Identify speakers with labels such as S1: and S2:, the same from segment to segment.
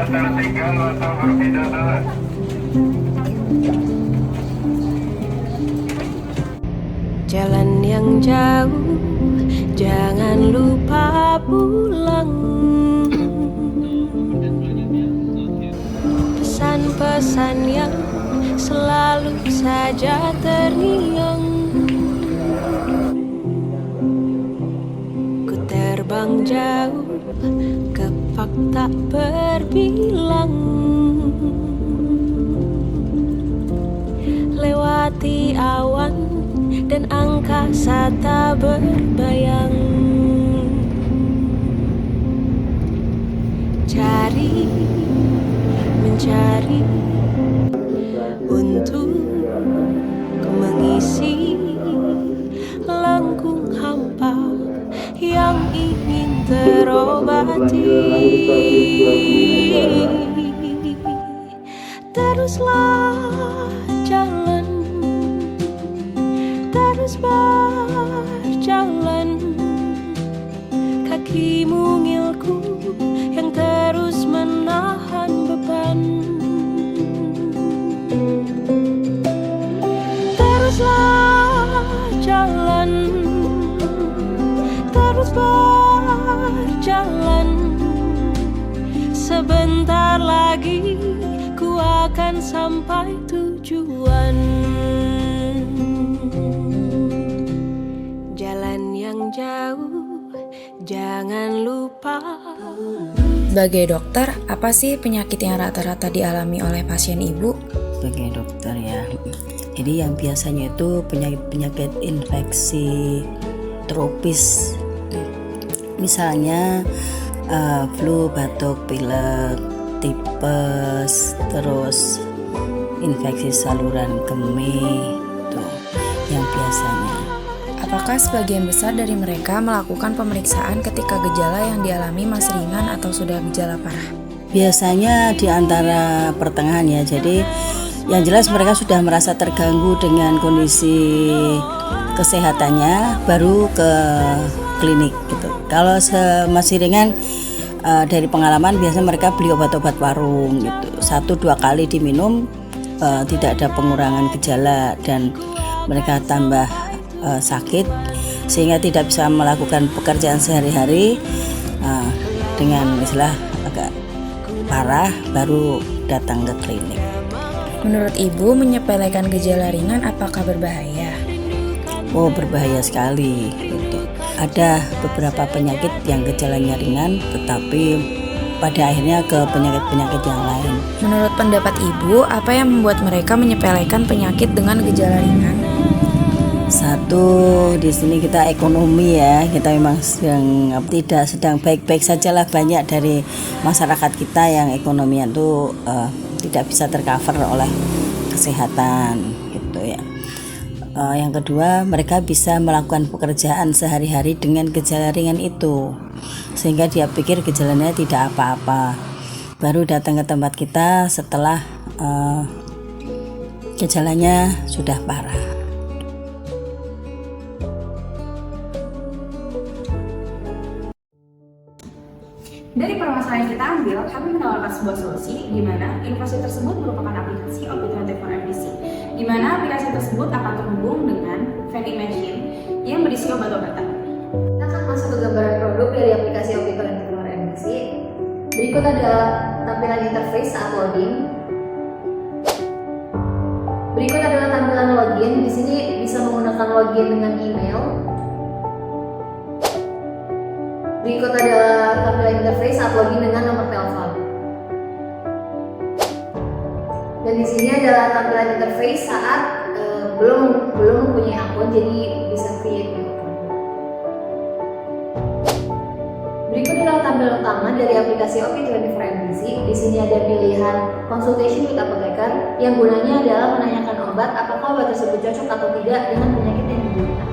S1: tertinggal atau berpindah.
S2: Jalan yang jauh, jangan lupa pulang. Pesan-pesan yang selalu saja terngiang. Ku terbang jauh ke fakta berbilang, lewati awan dan angkasa tak berbayang. Cari, mencari untuk mengisi lengkung hampa yang ingin terobati. Teruslah jalan, terus berjalan, kaki mungilku yang terus menahan beban. Teruslah jalan, terus berjalan, sebentar lagi ku akan sampai tujuan. Jalan yang jauh, jangan lupa.
S3: Sebagai dokter, apa sih penyakit yang rata-rata dialami oleh pasien ibu?
S4: Sebagai dokter ya, jadi yang biasanya itu penyakit-penyakit infeksi tropis, misalnya flu, batuk, pilek, tipes, terus infeksi saluran kemih, tuh yang biasanya.
S3: Apakah sebagian besar dari mereka melakukan pemeriksaan ketika gejala yang dialami masih ringan atau sudah gejala parah?
S4: Biasanya di antara pertengahan ya, jadi yang jelas mereka sudah merasa terganggu dengan kondisi kesehatannya, baru ke klinik gitu. Kalau masih ringan, dari pengalaman biasanya mereka beli obat-obat warung gitu, 1-2 kali diminum, tidak ada pengurangan gejala dan mereka tambah sakit sehingga tidak bisa melakukan pekerjaan sehari-hari, dengan istilah agak parah baru datang ke klinik.
S3: Menurut ibu, menyepelekan gejala ringan apakah berbahaya?
S4: Oh, berbahaya sekali gitu. Ada beberapa penyakit yang gejalanya ringan tetapi pada akhirnya ke penyakit-penyakit yang lain.
S3: Menurut pendapat ibu, apa yang membuat mereka menyepelekan penyakit dengan gejala ringan?
S4: Satu, di sini kita ekonomi ya, kita memang tidak sedang baik-baik sajalah. Banyak dari masyarakat kita yang ekonominya itu tidak bisa tercover oleh kesehatan gitu ya. Yang kedua, mereka bisa melakukan pekerjaan sehari-hari dengan gejala ringan itu, sehingga dia pikir gejalanya tidak apa-apa, baru datang ke tempat kita setelah gejalanya sudah parah.
S5: Dari permasalahan yang kita ambil, kami menawarkan sebuah solusi di mana inovasi tersebut merupakan aplikasi OP24MDC, di mana aplikasi tersebut akan terhubung dengan vending machine yang berisi obat-obatan.
S6: Kita akan masuk ke gambaran produk dari aplikasi OP24MDC. Berikut adalah tampilan interface saat loading. Berikut adalah tampilan login. Di sini bisa menggunakan login dengan email. Berikut adalah tampilan interface saat login dengan nomor telepon. Dan di sini adalah tampilan interface saat belum mempunyai akun, jadi bisa create new account. Berikut adalah tampilan utama dari aplikasi OP24MDC. Di sini ada pilihan consultation with apotheker yang gunanya adalah menanyakan obat apakah obat tersebut cocok atau tidak dengan penyakit yang diderita.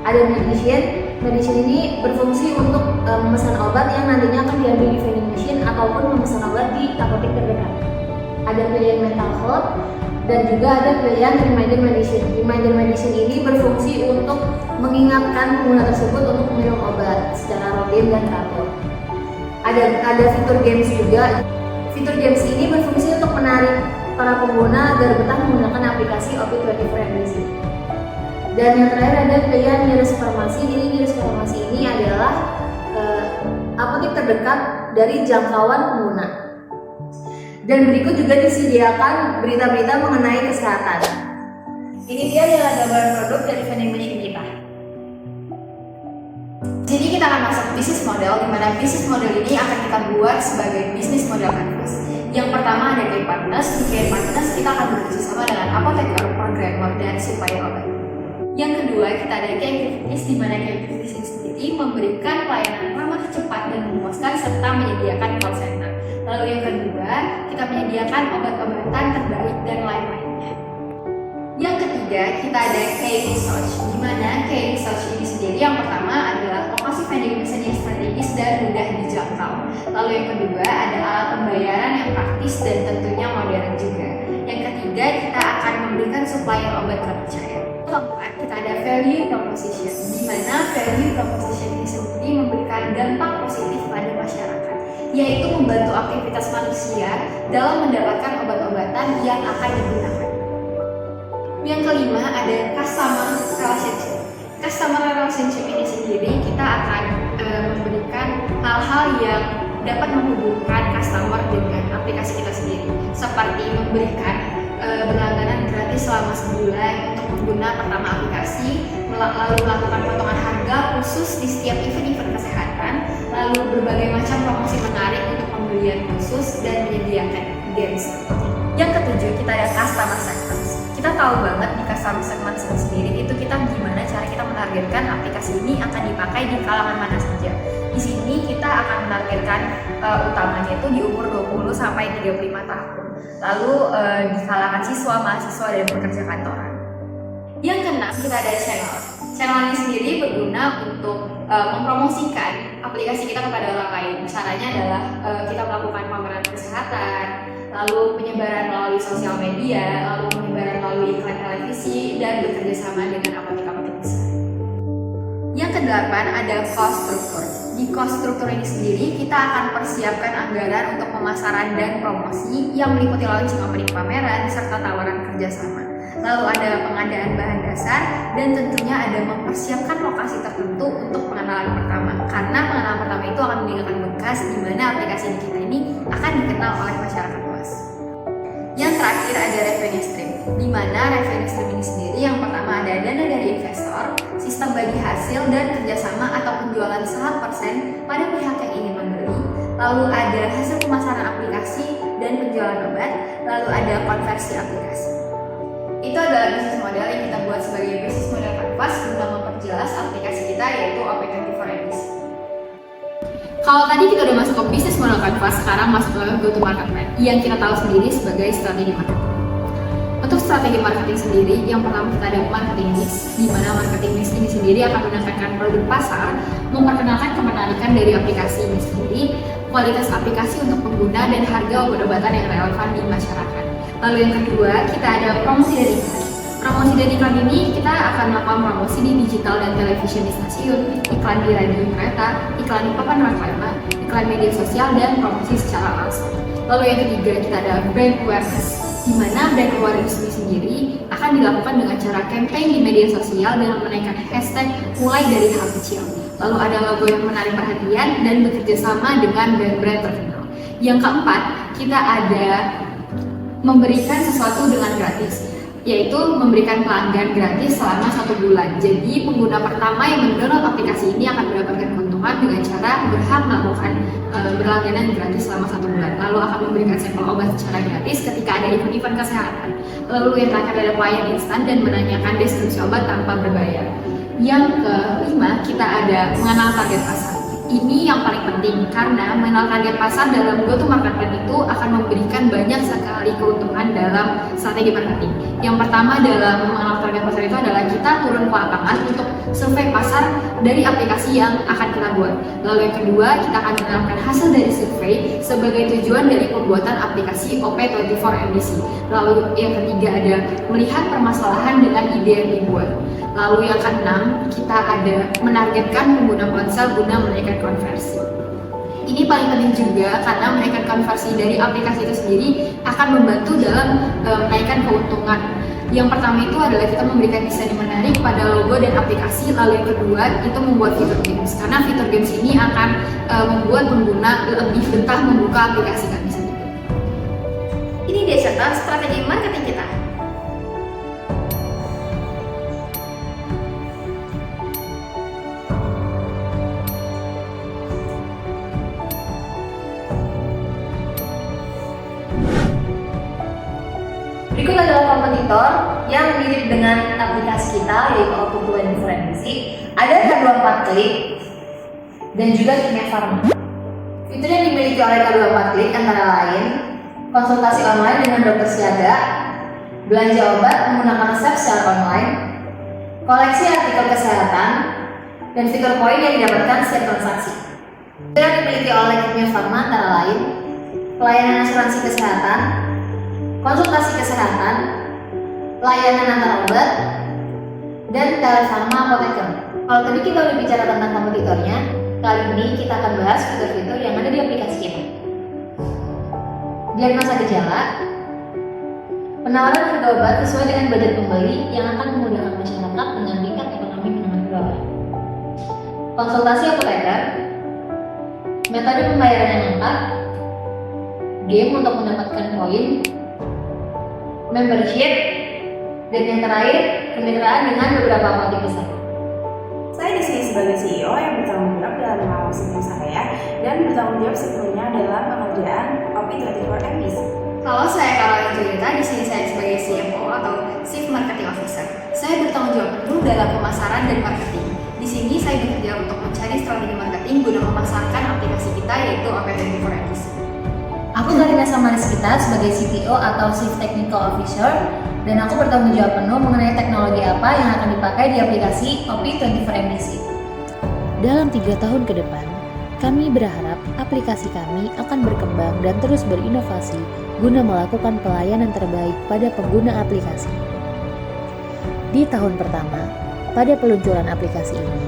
S6: Ada medicine ini berfungsi untuk memesan obat yang nantinya akan diambil di vending machine ataupun memesan obat di apotek terdekat. Ada pilihan mental health dan juga ada pilihan reminder medicine. Reminder medicine ini berfungsi untuk mengingatkan pengguna tersebut untuk meminum obat secara rutin dan teratur. Ada fitur games juga. Fitur games ini berfungsi untuk menarik para pengguna agar betah menggunakan aplikasi OP24 NBC. Dan yang terakhir ada pilihan nearest farmasi. Jadi nearest farmasi ini adalah apotek terdekat dari jangkauan pengguna. Dan berikut juga disediakan berita-berita mengenai kesehatan. Ini dia adalah gambaran produk dari vending machine kita. Jadi kita akan masuk bisnis model, di mana bisnis model ini akan kita buat sebagai bisnis model canvas. Yang pertama ada care partners. Di care partners kita akan bekerjasama dengan apoteker, programmer, dan supplier obat. Yang kedua kita ada care activities, di mana care activities ini sendiri memberikan pelayanan ramah, cepat, dan memuaskan serta menyediakan call center. Lalu yang kedua kita menyediakan obat-obatan terbaik dan lain-lainnya. Yang ketiga kita ada care research, di mana care research ini sendiri yang pertama adalah lokasi vending machine yang strategis dan mudah dijangkau. Lalu yang kedua ada alat pembayaran yang praktis dan tentunya modern juga. Yang ketiga kita akan memberikan supplier obat terpercaya. Keempat kita ada value proposition, di mana value proposition ini sendiri memberikan dampak positif pada masyarakat, yaitu membantu aktivitas manusia dalam mendapatkan obat-obatan yang akan digunakan. Yang kelima ada customer relationship. Customer relationship ini sendiri kita akan memberikan hal-hal yang dapat menghubungkan customer dengan aplikasi kita sendiri, seperti memberikan berlangganan gratis selama sebulan untuk pengguna pertama aplikasi, lalu melakukan potongan harga khusus di setiap event-event kesehatan, lalu berbagai macam promosi menarik untuk pembelian khusus, dan menyediakan games. Yang ketujuh kita ada customer segments. Kita tahu banget di customer segment sendiri itu kita gimana cara kita menargetkan aplikasi ini akan dipakai di kalangan mana saja. Di sini kita akan menargetkan utamanya itu di umur 20 sampai 35 tahun. Lalu di kalangan siswa, mahasiswa, dan pekerja kantoran. Yang keenam kita ada channel. Channel ini sendiri berguna untuk mempromosikan aplikasi kita kepada orang lain. Caranya adalah kita melakukan pameran kesehatan, lalu penyebaran melalui sosial media, lalu penyebaran melalui iklan televisi, dan bekerja sama dengan apotek-apotek besar. Yang kedelapan ada cost structure. Di cost structure ini sendiri kita akan persiapkan anggaran untuk pemasaran dan promosi yang meliputi launching opening pameran serta tawaran kerjasama. Lalu ada pengadaan bahan dasar, dan tentunya ada mempersiapkan lokasi tertentu untuk pengenalan pertama, karena pengenalan pertama itu akan meninggalkan bekas di mana aplikasi kita ini akan dikenal oleh masyarakat luas. Yang terakhir ada revenue stream, di mana revenue stream ini sendiri yang pertama ada dana dari investor, sistem bagi hasil, dan kerjasama atau penjualan 100% pada pihak yang ingin membeli. Lalu ada hasil pemasaran aplikasi dan penjualan obat, lalu ada konversi aplikasi. Itu adalah bisnis model yang kita buat sebagai bisnis model canvas guna memperjelas aplikasi kita, yaitu OP24 NBC. Kalau tadi kita udah masuk ke bisnis model canvas, sekarang masuk ke go-to-market plan yang kita tahu sendiri sebagai strategi marketing. Untuk strategi marketing sendiri, yang pertama kita ada marketing mix, di mana marketing mix ini sendiri akan menekankan produk pasar, memperkenalkan kemenarikan dari aplikasi ini sendiri, kualitas aplikasi untuk pengguna, dan harga obat-obatan yang relevan di masyarakat. Lalu yang kedua, kita ada promosi dan iklan. Promosi dan iklan ini kita akan melakukan promosi di digital dan televisi di stasiun, iklan di radio kereta, iklan di papan reklame, iklan media sosial, dan promosi secara langsung. Lalu yang ketiga, kita ada brand awareness, di mana brand awareness ini sendiri akan dilakukan dengan cara campaign di media sosial dengan menaikkan hashtag mulai dari hal kecil. Lalu ada logo yang menarik perhatian dan bekerja sama dengan brand-brand terkenal. Yang keempat, kita ada memberikan sesuatu dengan gratis, yaitu memberikan pelanggan gratis selama 1 bulan. Jadi pengguna pertama yang mendownload aplikasi ini akan mendapatkan keuntungan dengan cara berhak melakukan berlangganan gratis selama 1 bulan. Lalu akan memberikan sampel obat secara gratis ketika ada event-event kesehatan. Lalu yang terakhir ada pelayanan instan dan menanyakan deskripsi obat tanpa berbayar. Yang kelima, kita ada mengenal target pasar. Ini yang paling penting karena mengenal target pasar dalam go-to-market plan itu akan memberikan banyak sekali keuntungan dalam strategi marketing. Yang pertama dalam mengenal target pasar itu adalah kita turun ke lapangan untuk survei pasar dari aplikasi yang akan kita buat. Lalu yang kedua, kita akan menerapkan hasil dari survei sebagai tujuan dari pembuatan aplikasi OP24 NBC. Lalu yang ketiga ada melihat permasalahan dengan ide yang dibuat. Lalu yang keenam, kita ada menargetkan pengguna ponsel guna menaikkan konversi.
S5: Ini paling penting juga karena menaikkan konversi dari aplikasi itu sendiri akan membantu dalam menaikkan keuntungan. Yang pertama itu adalah kita memberikan desain yang menarik pada logo dan aplikasi. Lalu yang kedua itu membuat fitur games, karena fitur games ini akan membuat pengguna lebih betah membuka aplikasi kami sendiri. Ini dia contoh strategi marketing kita.
S6: Berikut adalah kompetitor yang mirip dengan aplikasi kita, yaitu Opti24 NDC. Ada K24 Klik dan juga Kimia Pharma. Fitur yang dimiliki oleh K24 Klik antara lain konsultasi online dengan dokter siaga, belanja obat menggunakan resep secara online, koleksi artikel kesehatan, dan fitur poin yang didapatkan setiap transaksi. Fitur yang dimiliki oleh Kimia Pharma antara lain pelayanan asuransi kesehatan, konsultasi kesehatan, layanan antar obat, dan telefarma apoteker. Kalau tadi kita udah bicara tentang kompetitornya, kali ini kita akan bahas fitur-fitur yang ada di aplikasi kita. Diagnosa gejala, penawaran harga obat sesuai dengan budget pembeli yang akan memudahkan masyarakat dengan tingkat ekonomi menengah ke bawah. Konsultasi apoteker, metode pembayaran yang lengkap, game untuk mendapatkan poin, membership, dan yang terakhir kemitraan dengan beberapa apotek besar.
S7: Saya di sini sebagai CEO yang bertanggung jawab dalam mengawasi tim saya dan bertanggung jawab sepenuhnya dalam pengerjaan Opti24 NDC.
S5: Kalau saya Caroline Julieta, di sini saya sebagai CMO atau Chief Marketing Officer. Saya bertanggung jawab penuh dalam pemasaran dan marketing. Di sini saya bekerja untuk mencari strategi marketing guna memasarkan aplikasi kita, yaitu Opti24 NDC.
S6: Aku Galina Samariskita sebagai CTO atau Chief Technical Officer, dan aku bertanggung jawab penuh mengenai teknologi apa yang akan dipakai di aplikasi Opti24 NDC.
S3: Dalam 3 tahun ke depan, kami berharap aplikasi kami akan berkembang dan terus berinovasi guna melakukan pelayanan terbaik pada pengguna aplikasi. Di tahun pertama, pada peluncuran aplikasi ini,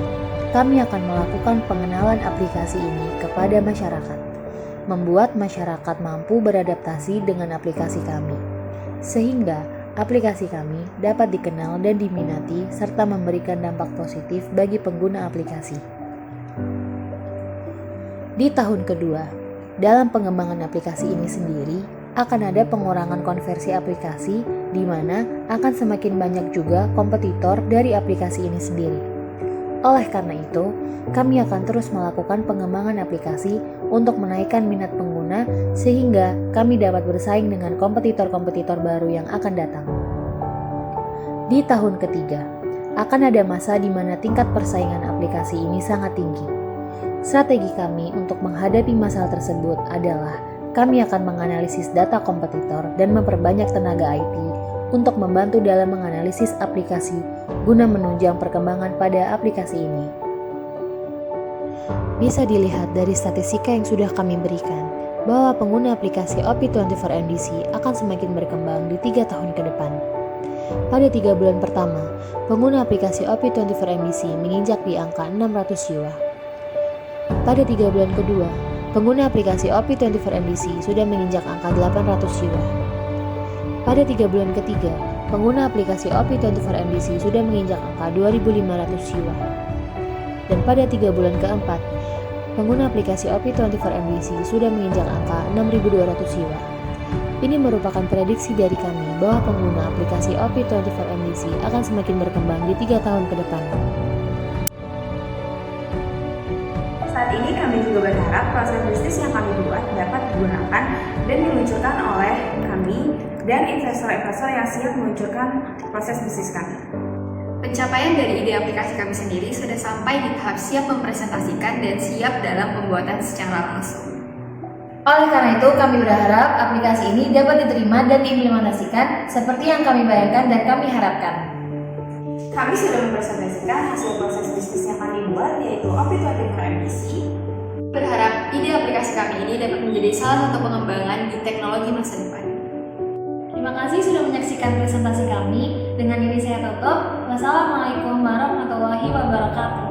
S3: kami akan melakukan pengenalan aplikasi ini kepada masyarakat, membuat masyarakat mampu beradaptasi dengan aplikasi kami, sehingga aplikasi kami dapat dikenal dan diminati serta memberikan dampak positif bagi pengguna aplikasi. Di tahun kedua, dalam pengembangan aplikasi ini sendiri, akan ada pengurangan konversi aplikasi di mana akan semakin banyak juga kompetitor dari aplikasi ini sendiri. Oleh karena itu, kami akan terus melakukan pengembangan aplikasi untuk menaikkan minat pengguna sehingga kami dapat bersaing dengan kompetitor-kompetitor baru yang akan datang. Di tahun ketiga, akan ada masa di mana tingkat persaingan aplikasi ini sangat tinggi. Strategi kami untuk menghadapi masalah tersebut adalah kami akan menganalisis data kompetitor dan memperbanyak tenaga IT untuk membantu dalam menganalisis aplikasi guna menunjang perkembangan pada aplikasi ini. Bisa dilihat dari statistika yang sudah kami berikan bahwa pengguna aplikasi Opti24 NDC akan semakin berkembang di 3 tahun ke depan. Pada 3 bulan pertama, pengguna aplikasi Opti24 NDC menginjak di angka 600 jiwa. Pada 3 bulan kedua, pengguna aplikasi Opti24 NDC sudah menginjak angka 800 jiwa. Pada 3 bulan ketiga, pengguna aplikasi Opti24 NDC sudah menginjak angka 2.500 jiwa. Dan pada 3 bulan keempat, pengguna aplikasi Opti24 NDC sudah menginjak angka 6.200 jiwa. Ini merupakan prediksi dari kami bahwa pengguna aplikasi Opti24 NDC akan semakin berkembang di 3 tahun ke depan.
S7: Saat ini kami juga berharap proses bisnis yang kami buat dapat digunakan dan diluncurkan oleh kami dan investor-investor yang siap meluncurkan proses bisnis kami.
S5: Pencapaian dari ide aplikasi kami sendiri sudah sampai di tahap siap mempresentasikan dan siap dalam pembuatan secara langsung.
S6: Oleh karena itu, kami berharap aplikasi ini dapat diterima dan diimplementasikan seperti yang kami bayangkan dan kami harapkan.
S7: Kami sudah mempresentasikan hasil proses bisnis yang kami buat, yaitu Opti24 NDC.
S5: Berharap ide aplikasi kami ini dapat menjadi salah satu pengembangan di teknologi masa depan.
S6: Terima kasih sudah menyaksikan presentasi kami. Dengan ini saya tutup. Wassalamualaikum warahmatullahi wabarakatuh.